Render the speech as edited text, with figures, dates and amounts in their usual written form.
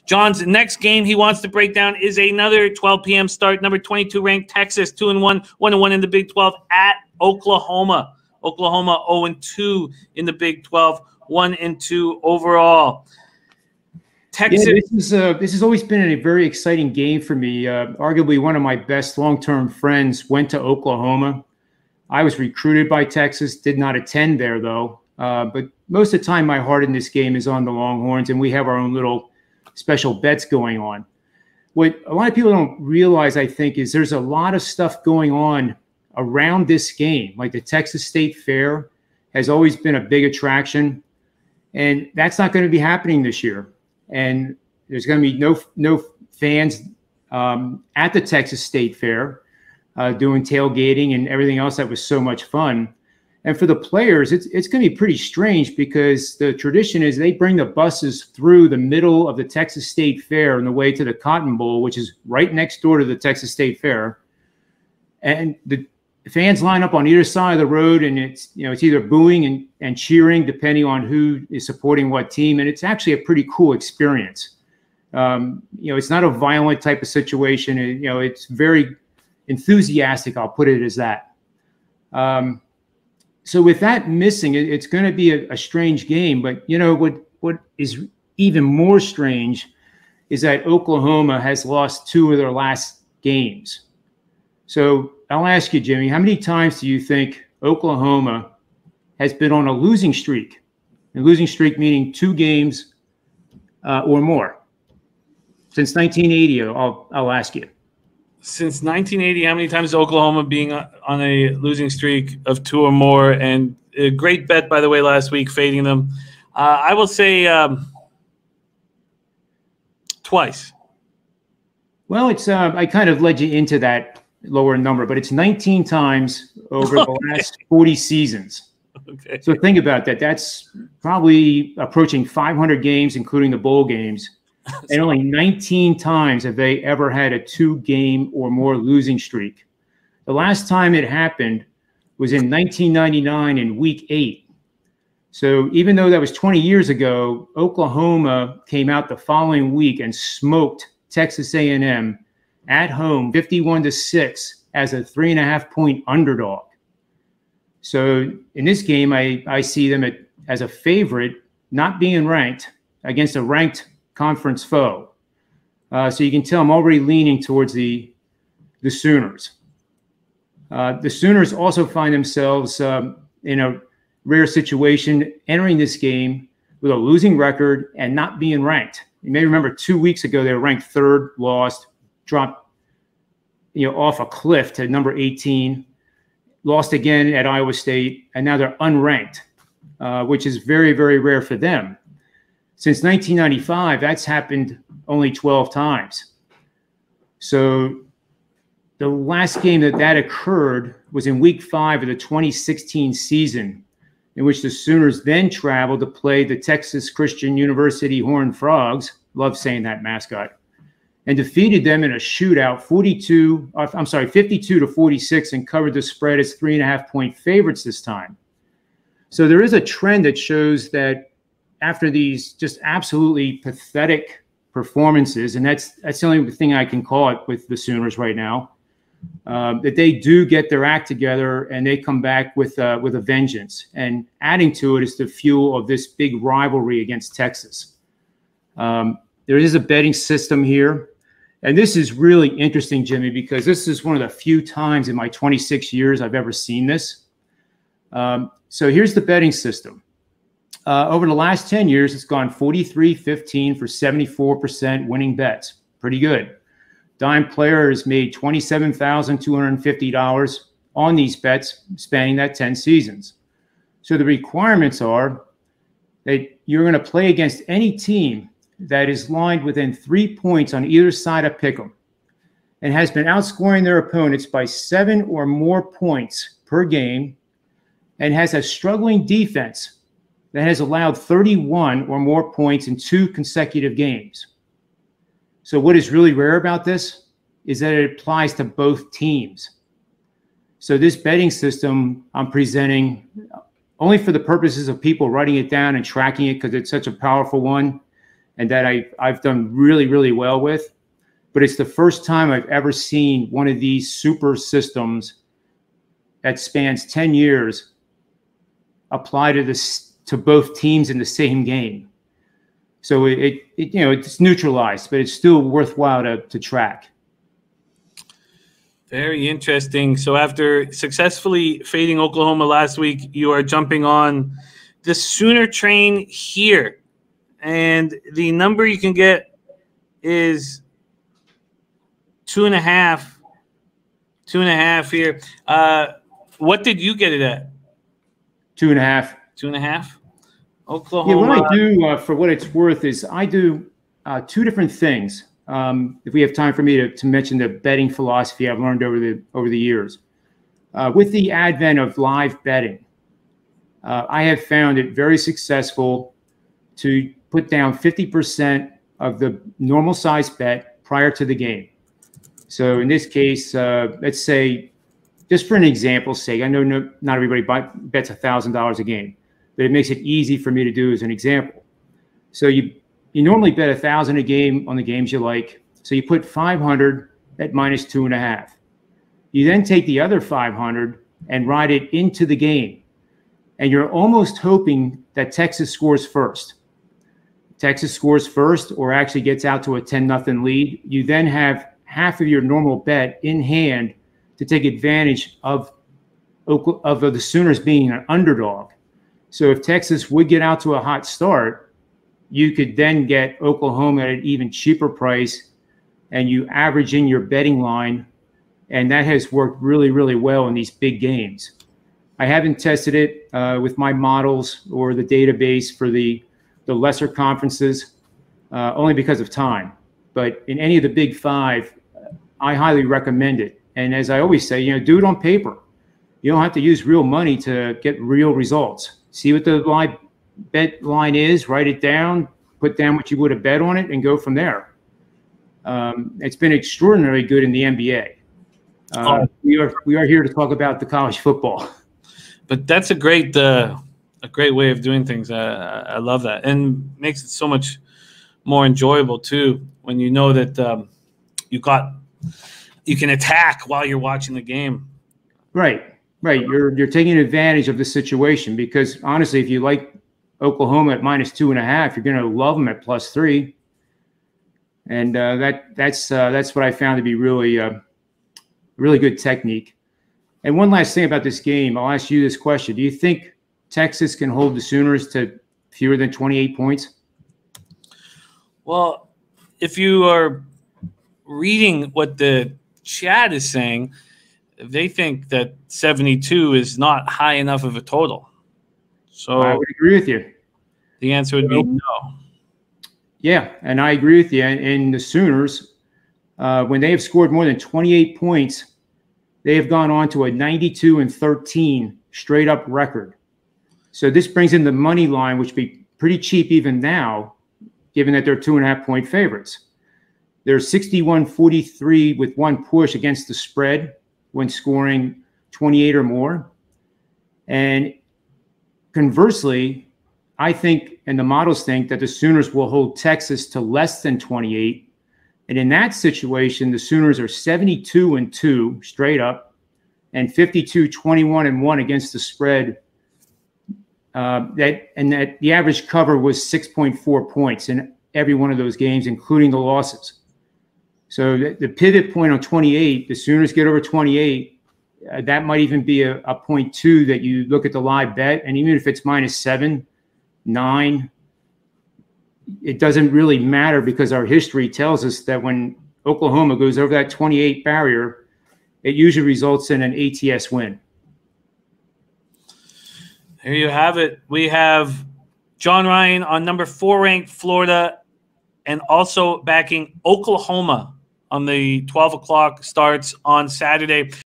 John's next game he wants to break down is another 12 p.m. start. Number 22 ranked Texas, 2-1, 1-1 in the Big 12 at Oklahoma. Oklahoma 0-2 in the Big 12, 1-2 overall. Texas. Yeah, this has always been a very exciting game for me. Arguably one of my best long-term friends went to Oklahoma. I was recruited by Texas, did not attend there though. But most of the time my heart in this game is on the Longhorns, and we have our own little special bets going on. What a lot of people don't realize, I think, is there's a lot of stuff going on around this game. Like the Texas State Fair has always been a big attraction, and that's not going to be happening this year. And there's going to be no fans at the Texas State Fair doing tailgating and everything else that was so much fun. And for the players, it's going to be pretty strange, because the tradition is they bring the buses through the middle of the Texas State Fair on the way to the Cotton Bowl, which is right next door to the Texas State Fair. And the fans line up on either side of the road, and it's either booing and cheering depending on who is supporting what team. And it's actually a pretty cool experience. It's not a violent type of situation. It's very enthusiastic. I'll put it as that. So with that missing, it's going to be a strange game. But what is even more strange is that Oklahoma has lost 2 of their last games. So I'll ask you, Jimmy, how many times do you think Oklahoma has been on a losing streak? A losing streak meaning 2 games or more. Since 1980, I'll ask you. Since 1980, how many times is Oklahoma being on a losing streak of 2 or more? And a great bet, by the way, last week, fading them. I will say twice. Well, it's I kind of led you into that lower number, but it's 19 times over the last 40 seasons. Okay. So think about that. That's probably approaching 500 games, including the bowl games. And only 19 times have they ever had a 2-game or more losing streak. The last time it happened was in 1999 in week 8. So even though that was 20 years ago, Oklahoma came out the following week and smoked Texas A&M at home 51-6 as a 3.5-point underdog. So in this game, I see them as a favorite, not being ranked, against a ranked conference foe. So you can tell I'm already leaning towards the Sooners. The Sooners also find themselves in a rare situation, entering this game with a losing record and not being ranked. You may remember 2 weeks ago they were ranked 3rd, lost, dropped off a cliff to number 18, lost again at Iowa State, and now they're unranked, which is very, very rare for them. Since 1995, that's happened only 12 times. So the last game that occurred was in week 5 of the 2016 season, in which the Sooners then traveled to play the Texas Christian University Horned Frogs, love saying that mascot, and defeated them in a shootout 52-46, and covered the spread as 3.5-point favorites this time. So there is a trend that shows that after these just absolutely pathetic performances, and that's the only thing I can call it with the Sooners right now, that they do get their act together and they come back with a vengeance. And adding to it is the fuel of this big rivalry against Texas. There is a betting system here. And this is really interesting, Jimmy, because this is one of the few times in my 26 years I've ever seen this. So here's the betting system. Over the last 10 years, it's gone 43-15 for 74% winning bets. Pretty good. Dime Player has made $27,250 on these bets spanning that 10 seasons. So the requirements are that you're going to play against any team that is lined within 3 points on either side of Pick'em and has been outscoring their opponents by 7 or more points per game and has a struggling defense that has allowed 31 or more points in 2 consecutive games. So what is really rare about this is that it applies to both teams. So this betting system I'm presenting only for the purposes of people writing it down and tracking it, because it's such a powerful one. and that I've done really, really well with. But it's the first time I've ever seen one of these super systems that spans 10 years apply to both teams in the same game. So it's neutralized, but it's still worthwhile to track. Very interesting. So after successfully fading Oklahoma last week, you are jumping on the Sooner train here. And the number you can get is 2.5. 2.5 here. What did you get it at? 2.5. 2.5? Oklahoma. Yeah, what I do, for what it's worth, is I do two different things. If we have time for me to mention the betting philosophy I've learned over the years. With the advent of live betting, I have found it very successful to put down 50% of the normal size bet prior to the game. So in this case, let's say, just for an example's sake, I know not everybody bets $1,000 a game, but it makes it easy for me to do as an example. So you normally bet $1,000 a game on the games you like. So you put 500 at -2.5. You then take the other 500 and ride it into the game. And you're almost hoping that Texas scores first. Texas scores first or actually gets out to a 10-0 lead. You then have half of your normal bet in hand to take advantage of the Sooners being an underdog. So if Texas would get out to a hot start, you could then get Oklahoma at an even cheaper price, and you average in your betting line, and that has worked really, really well in these big games. I haven't tested it with my models or the database for the lesser conferences, only because of time. But in any of the big five, I highly recommend it. And as I always say, do it on paper. You don't have to use real money to get real results. See what the live bet line is, write it down, put down what you would have bet on it, and go from there. It's been extraordinarily good in the NBA. We are here to talk about the college football. But that's a great way of doing things. I love that, and makes it so much more enjoyable too when you know that you can attack while you're watching the game. Right. You're taking advantage of the situation, because honestly, if you like Oklahoma at -2.5, you're going to love them at +3, and that's what I found to be really good technique. And one last thing about this game, I'll ask you this question: do you think Texas can hold the Sooners to fewer than 28 points? Well, if you are reading what the chat is saying, they think that 72 is not high enough of a total. So I would agree with you. The answer would be no. Yeah, and I agree with you. And the Sooners, when they have scored more than 28 points, they have gone on to a 92-13 straight up record. So this brings in the money line, which would be pretty cheap even now, given that they're 2.5-point favorites. They're 61-43 with one push against the spread when scoring 28 or more. And conversely, I think, and the models think, that the Sooners will hold Texas to less than 28. And in that situation, the Sooners are 72-2 straight up and 52-21-1 against the spread. That the average cover was 6.4 points in every one of those games, including the losses. So the pivot point on 28, the Sooners get over 28, that might even be a 0.2 that you look at the live bet. And even if it's -7, 9, it doesn't really matter, because our history tells us that when Oklahoma goes over that 28 barrier, it usually results in an ATS win. There you have it. We have John Ryan on number 4 ranked Florida, and also backing Oklahoma on the 12 o'clock starts on Saturday.